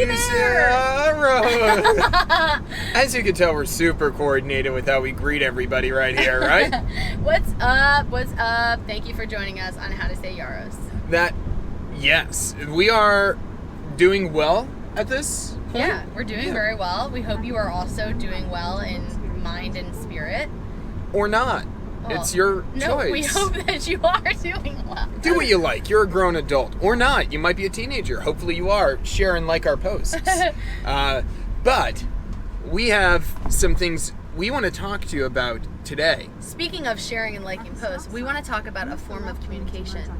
be there. As you can tell, we're super coordinated with how we greet everybody right here, right? What's up? What's up? Thank you for joining us on How to Say Yaros. Yes, we are doing well at this point. Yeah, we're doing very well. We hope you are also doing well in mind and spirit. Or not. It's your choice. No, we hope that you are doing well. Do what you like. You're a grown adult. Or not. You might be a teenager. Hopefully you are. Share and like our posts. But we have some things we want to talk to you about today. Speaking of sharing and liking posts, we want to talk about a form of communication.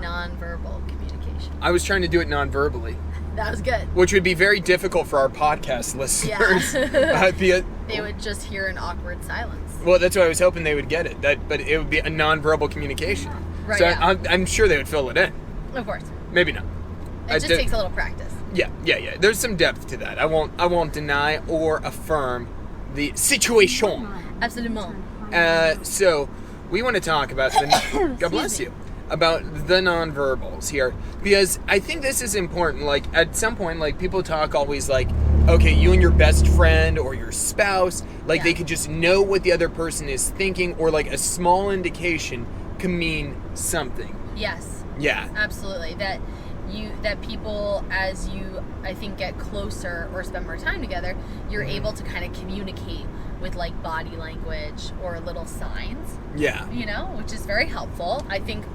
Nonverbal communication. I was trying to do it non-verbally. That was good. Which would be very difficult for our podcast listeners. Yeah. They would just hear an awkward silence. Well, that's what I was hoping they would get it. But it would be a non-verbal communication. Right. So yeah. I'm sure they would fill it in. Of course. Maybe not. It just takes a little practice. Yeah. There's some depth to that. I won't deny or affirm the situation. Absolument. So we want to talk about God bless you. About the nonverbals here, because I think this is important. Like at some point, like people talk always like, okay, you and your best friend or your spouse, like they could just know what the other person is thinking, or like a small indication can mean something. Yes. Yeah. Absolutely. That people, as you, I think, get closer or spend more time together, you're able to kind of communicate with like body language or little signs. Yeah. You know, which is very helpful. I think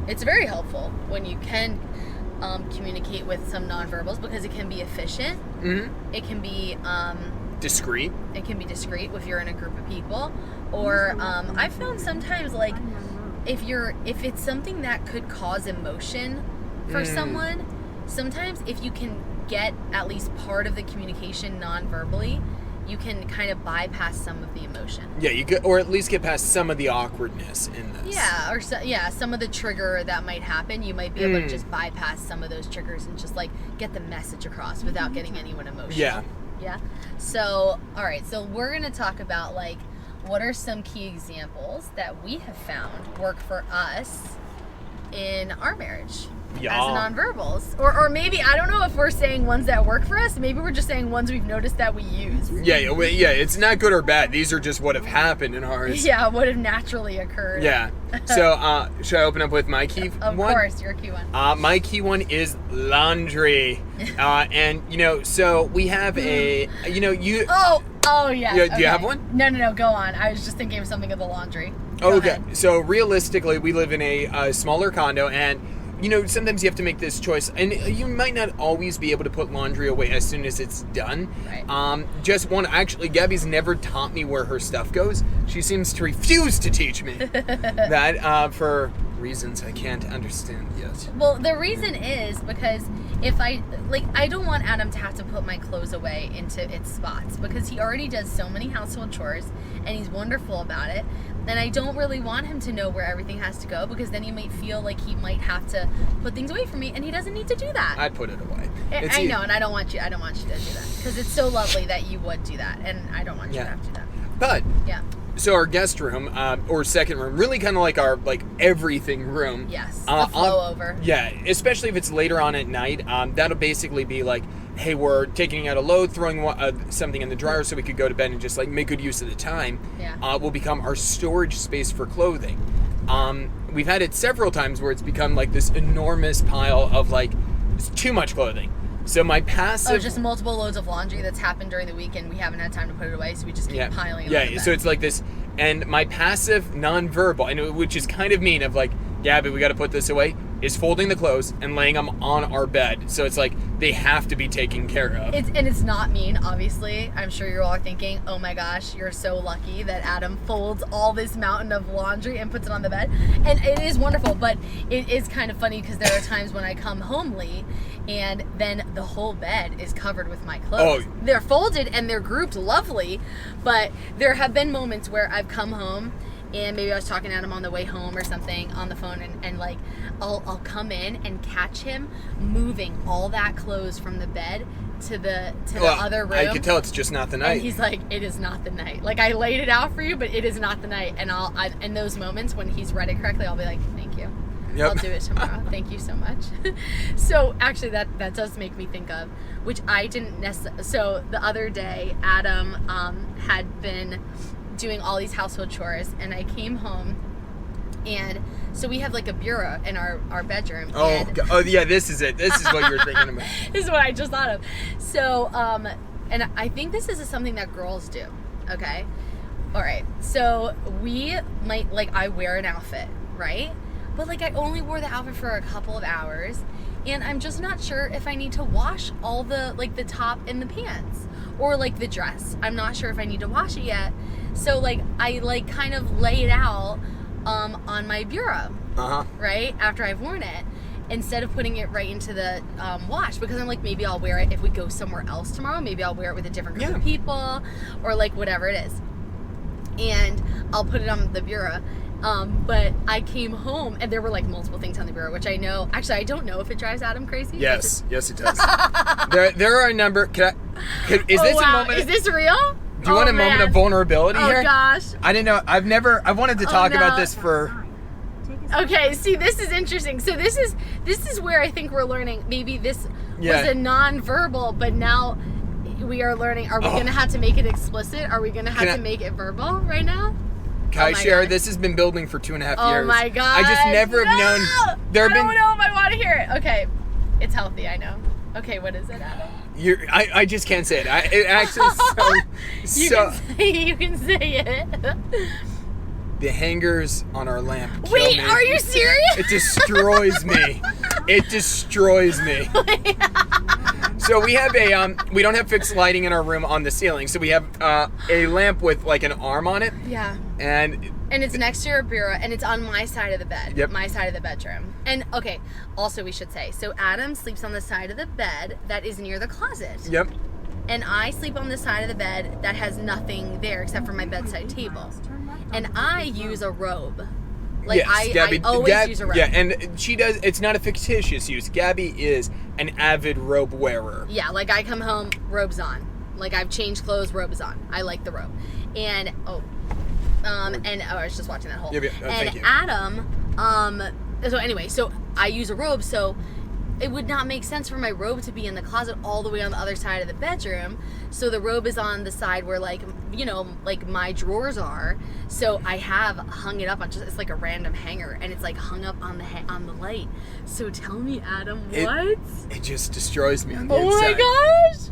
it's very helpful when you can communicate with some nonverbals, because it can be efficient. Mm-hmm. It can be discreet. It can be discreet if you're in a group of people, or I've found sometimes like if it's something that could cause emotion for someone, sometimes if you can get at least part of the communication non-verbally, you can kind of bypass some of the emotion. Yeah, you could, or at least get past some of the awkwardness in this. Yeah, some of the trigger that might happen, you might be able to just bypass some of those triggers and just like get the message across without getting anyone emotional. Yeah. So, all right. So we're going to talk about like what are some key examples that we have found work for us in our marriage. As nonverbals. Or maybe, I don't know if we're saying ones that work for us. Maybe we're just saying ones we've noticed that we use. Yeah, it's not good or bad. These are just what have happened in ours. Yeah, what have naturally occurred. Yeah. So, should I open up with my key Of course, your key one. My key one is laundry. And, so we have a, you... Oh, yeah. Do you have one? No, go on. I was just thinking of something of the laundry. Go ahead. So, realistically, we live in a smaller condo, and sometimes you have to make this choice, and you might not always be able to put laundry away as soon as it's done. Right. Actually, Gabby's never taught me where her stuff goes. She seems to refuse to teach me that for reasons I can't understand yet. Well, the reason is because if I don't want Adam to have to put my clothes away into its spots, because he already does so many household chores and he's wonderful about it. And I don't really want him to know where everything has to go, because then he might feel like he might have to put things away from me, and he doesn't need to do that. I'd put it away. I know, and I don't want you to do that, because it's so lovely that you would do that, and I don't want you to have to do that. But so our guest room or second room, really kind of like our everything room. Yes, the flow over. Yeah, especially if it's later on at night. That'll basically be like, hey, we're taking out a load, throwing something in the dryer so we could go to bed and just like make good use of the time. Yeah. Will become our storage space for clothing. We've had it several times where it's become like this enormous pile of like too much clothing. So my passive... just multiple loads of laundry that's happened during the week and we haven't had time to put it away, so we just keep piling it on the bed. So it's like this, and my passive nonverbal, which is kind of mean, of like, Gabby, we got to put this away, is folding the clothes and laying them on our bed. So it's like they have to be taken care of. It's not mean, obviously. I'm sure you all are thinking, oh my gosh, you're so lucky that Adam folds all this mountain of laundry and puts it on the bed. And it is wonderful, but it is kind of funny because there are times when I come home late and then the whole bed is covered with my clothes. They're folded and they're grouped lovely, but there have been moments where I've come home and maybe I was talking to him on the way home or something on the phone, and like I'll come in and catch him moving all that clothes from the bed to the other room. I can tell it's just not the night. And he's like, it is not the night. Like, I laid it out for you, but it is not the night. And in those moments when he's read it correctly, I'll be like, thank you. Yep. I'll do it tomorrow. Thank you so much. So actually that does make me think of, which I didn't necessarily, so the other day Adam had been doing all these household chores, and I came home, and so we have like a bureau in our bedroom. Oh yeah, this is it. This is what you're thinking about. This is what I just thought of. So and I think this is something that girls do. Okay. All right. So we might, like, I wear an outfit, right? But like I only wore the outfit for a couple of hours, and I'm just not sure if I need to wash all the, like, the top and the pants, or like the dress. I'm not sure if I need to wash it yet. So like I like kind of lay it out on my bureau, right, after I've worn it, instead of putting it right into the wash, because I'm like, maybe I'll wear it if we go somewhere else tomorrow. Maybe I'll wear it with a different group of people, or like whatever it is, and I'll put it on the bureau. But I came home and there were like multiple things on the bureau, which I know, actually I don't know if it drives Adam crazy. Yes, it does. there are a number. Is this a moment? Is this real? Do you want a moment of vulnerability here? Oh gosh. I didn't know. I wanted to talk about this for. Okay, see, this is interesting. So this is where I think we're learning. Maybe this was a non-verbal, but now we are learning. Are we going to have to make it explicit? Are we going to have to make it verbal right now? Can I share? This has been building for 2.5 years. Oh my god! I just never have known. I don't know if I want to hear it. Okay, it's healthy. I know. Okay, what is it, Adam? I just can't say it. It actually you can say it. The hangers on our lamp. Wait, are you serious? It destroys me. It destroys me. So we have we don't have fixed lighting in our room on the ceiling. So we have a lamp with like an arm on it. Yeah. And it's next to your bureau, and it's on my side of the bed. Yep. My side of the bedroom. And okay, also we should say, so Adam sleeps on the side of the bed that is near the closet. Yep. And I sleep on the side of the bed that has nothing there except for my bedside table. And I use a robe. Like, yes, Gabby, I always use a robe. Yeah, and she does. It's not a fictitious use. Gabby is an avid robe wearer. Yeah, like I come home, robe's on. Like I've changed clothes, robe is on. I like the robe. And I was just watching that whole. Yeah, thank you. Adam, so anyway, so I use a robe, so it would not make sense for my robe to be in the closet all the way on the other side of the bedroom. So the robe is on the side where, like, you know, like my drawers are. So I have hung it up on it's like a random hanger, and it's like hung up on the light. So tell me, Adam, what? It just destroys me on the inside. Oh my gosh!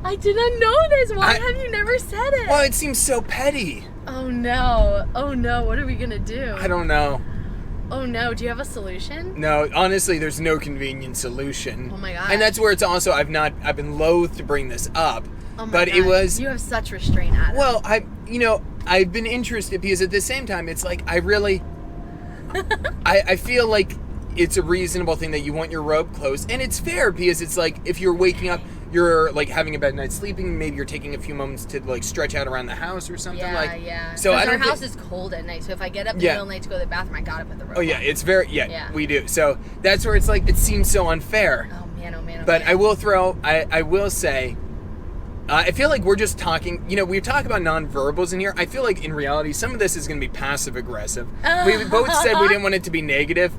I did not know this. Why have you never said it? Well, it seems so petty. Oh no! Oh no! What are we gonna do? I don't know. Oh no, do you have a solution? No, honestly, there's no convenient solution. Oh my god. And that's where it's also, I've been loath to bring this up. Oh my but god. It was. You have such restraint, Adam. Well, I've been interested because at the same time, it's like, I really, I feel like it's a reasonable thing that you want your robe closed. And it's fair because it's like, if you're waking up, you're like having a bad night sleeping, maybe you're taking a few moments to like stretch out around the house or something. Yeah. So our house is cold at night, so if I get up in the middle of the night to go to the bathroom, I gotta put the robe on. Oh yeah, it's very, we do. So that's where it's like, it seems so unfair. Oh man. But I will say, I feel like we're just talking, we talk about nonverbals in here. I feel like in reality, some of this is going to be passive aggressive. We both said we didn't want it to be negative.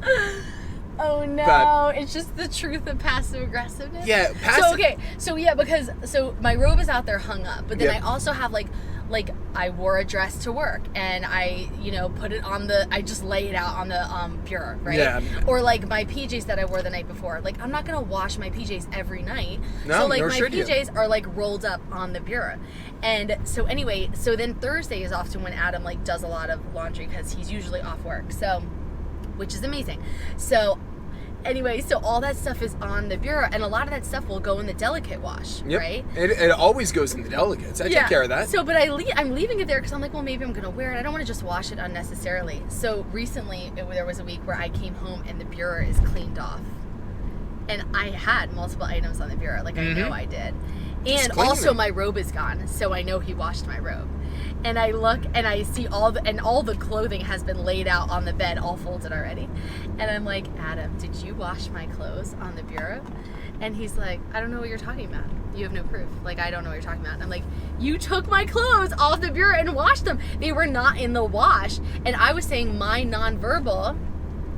Oh no, it's just the truth of passive aggressiveness. Yeah, So my robe is out there hung up, but then I also have like I wore a dress to work, and I put it on I just lay it out on the bureau, right? Yeah. Or like my PJs that I wore the night before. Like I'm not gonna wash my PJs every night. No, so like nor my should PJs you. are like rolled up on the bureau. And so anyway, so then Thursday is often when Adam like does a lot of laundry because he's usually off work. So which is amazing. So anyway, so all that stuff is on the bureau, and a lot of that stuff will go in the delicate wash, right? It always goes in the delicates. I take care of that. So, but I'm leaving it there because I'm like, well, maybe I'm going to wear it. I don't want to just wash it unnecessarily. So recently, there was a week where I came home and the bureau is cleaned off. And I had multiple items on the bureau, like I know I did. And also my robe is gone, so I know he washed my robe. And I look and I see all the clothing has been laid out on the bed, all folded already. And I'm like, Adam, did you wash my clothes on the bureau? And he's like, I don't know what you're talking about. You have no proof. Like, I don't know what you're talking about. And I'm like, you took my clothes off the bureau and washed them. They were not in the wash. And I was saying my nonverbal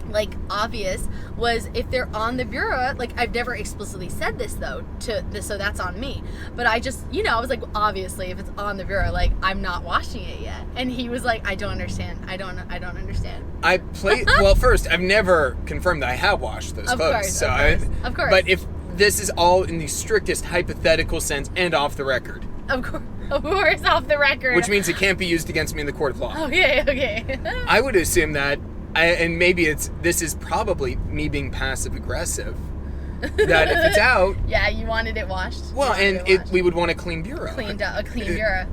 like obvious was if they're on the bureau. Like I've never explicitly said this though to this, so that's on me. But I just, I was like, obviously if it's on the bureau, like I'm not washing it yet. And he was like, I don't understand. I don't understand. Well, first, I've never confirmed that I have washed those clothes. Of course. But if this is all in the strictest hypothetical sense and off the record. Of course, off the record. Which means it can't be used against me in the court of law. Okay. I would assume that, and maybe this is probably me being passive aggressive, that if it's out. Yeah, you wanted it washed. Well, we would want a clean bureau. A clean bureau.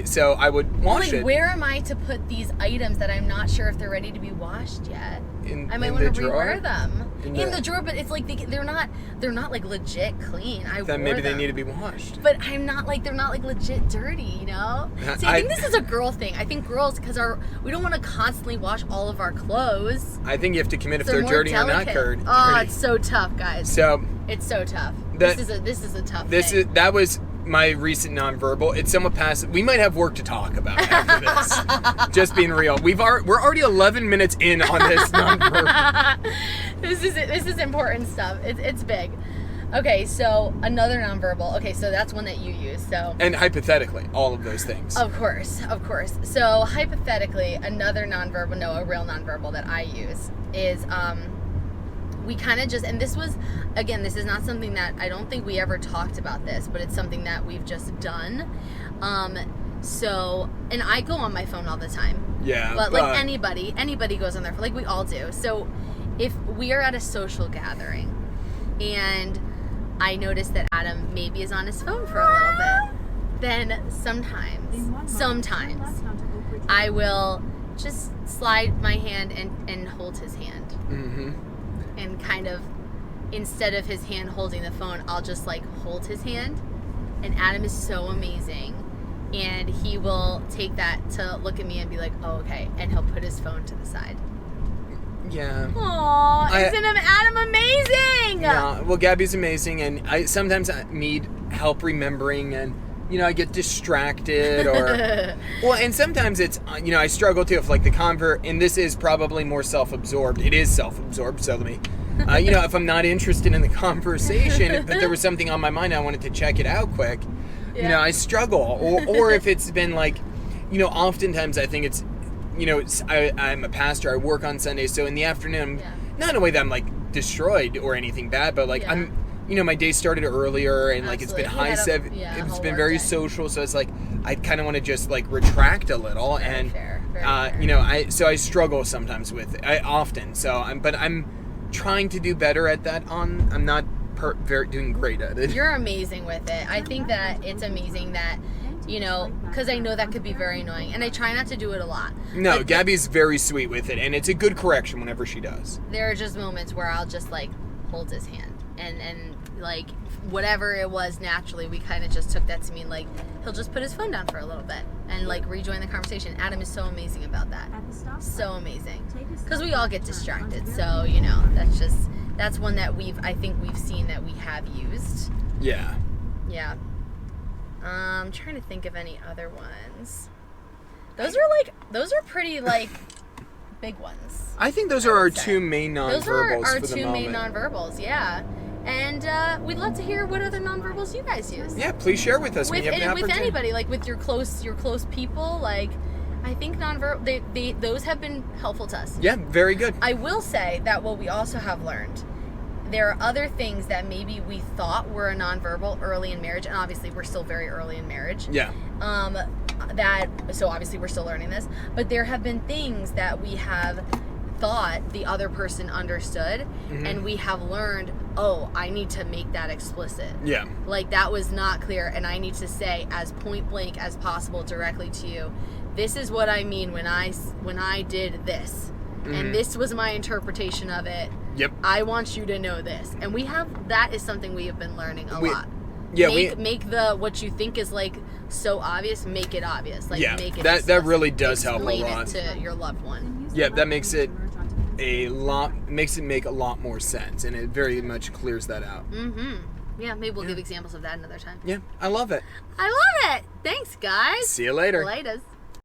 So I would wash it. Where am I to put these items that I'm not sure if they're ready to be washed yet? I might want to rewear them in the drawer, but it's like they're not like legit clean. Then maybe they need to be washed. But they're not like legit dirty, See, I think this is a girl thing. I think girls, because we don't want to constantly wash all of our clothes. I think you have to commit if they're dirty or not dirty. Oh, it's so tough, guys. It's so tough. This is a tough thing. That was my recent nonverbal. It's somewhat passive. We might have work to talk about after this. Just being real. We're already 11 minutes in on this nonverbal. This is important stuff. It's big. Okay, so another nonverbal. Okay, so that's one that you use. So and hypothetically, all of those things. Of course. So hypothetically, another nonverbal, a real nonverbal that I use is we kind of just, and this was, again, this is not something that, I don't think we ever talked about this, but it's something that we've just done. And I go on my phone all the time. Yeah. But like anybody goes on their phone, like we all do. So if we are at a social gathering and I notice that Adam maybe is on his phone for a little bit, then sometimes I will just slide my hand and hold his hand. Mm-hmm. And kind of, instead of his hand holding the phone, I'll just like hold his hand. And Adam is so amazing. And he will take that to look at me and be like, oh, okay. And he'll put his phone to the side. Yeah. Aww, isn't Adam amazing? Yeah, well, Gabby's amazing. And I sometimes need help remembering, and I get distracted or well, and sometimes it's I struggle too if like the convert, and this is probably more self-absorbed. It is self-absorbed, so let me if I'm not interested in the conversation, but there was something on my mind, I wanted to check it out quick. Yeah. I struggle, or if it's been like, oftentimes I think it's, I'm a pastor. I work on Sundays, so in the afternoon, not in a way that I'm like destroyed or anything bad, but like I'm. My day started earlier, and like it's been it's been very social, so it's like I kind of want to just like retract a little, very fair. I struggle sometimes with it. I'm trying to do better at that. I'm not doing great at it. You're amazing with it. I think that it's amazing that because I know that could be very annoying, and I try not to do it a lot. No, like, Gabby's very sweet with it, and it's a good correction whenever she does. There are just moments where I'll just like hold his hand. And like whatever it was, naturally we kind of just took that to mean like he'll just put his phone down for a little bit and like rejoin the conversation. Adam is so amazing about that. So amazing. Because we all get distracted. So that's one that I think we've seen that we have used. Yeah. I'm trying to think of any other ones. Those are pretty like big ones. I think those are our two main nonverbals. Those are our two main nonverbals, yeah. And we'd love to hear what other nonverbals you guys use. Yeah, please share with us when you have the opportunity. With anybody, like with your close people. Like, I think those have been helpful to us. Yeah, very good. I will say that what we also have learned, there are other things that maybe we thought were a nonverbal early in marriage, and obviously we're still very early in marriage. Yeah. So obviously we're still learning this, but there have been things that we have thought the other person understood, mm-hmm. and we have learned, oh, I need to make that explicit. Yeah. Like, that was not clear, and I need to say as point blank as possible directly to you, this is what I mean when I did this, mm-hmm. and this was my interpretation of it. Yep. I want you to know this. And that is something we have been learning a lot. Yeah, make the what you think is like so obvious, make it obvious. Like, yeah, make it that really does help a lot. Explain it to your loved one. Yeah, that makes it make a lot more sense, and it very much clears that out. Mm-hmm. Yeah, maybe we'll give examples of that another time. Yeah, I love it. I love it. Thanks, guys. See you later. Laters.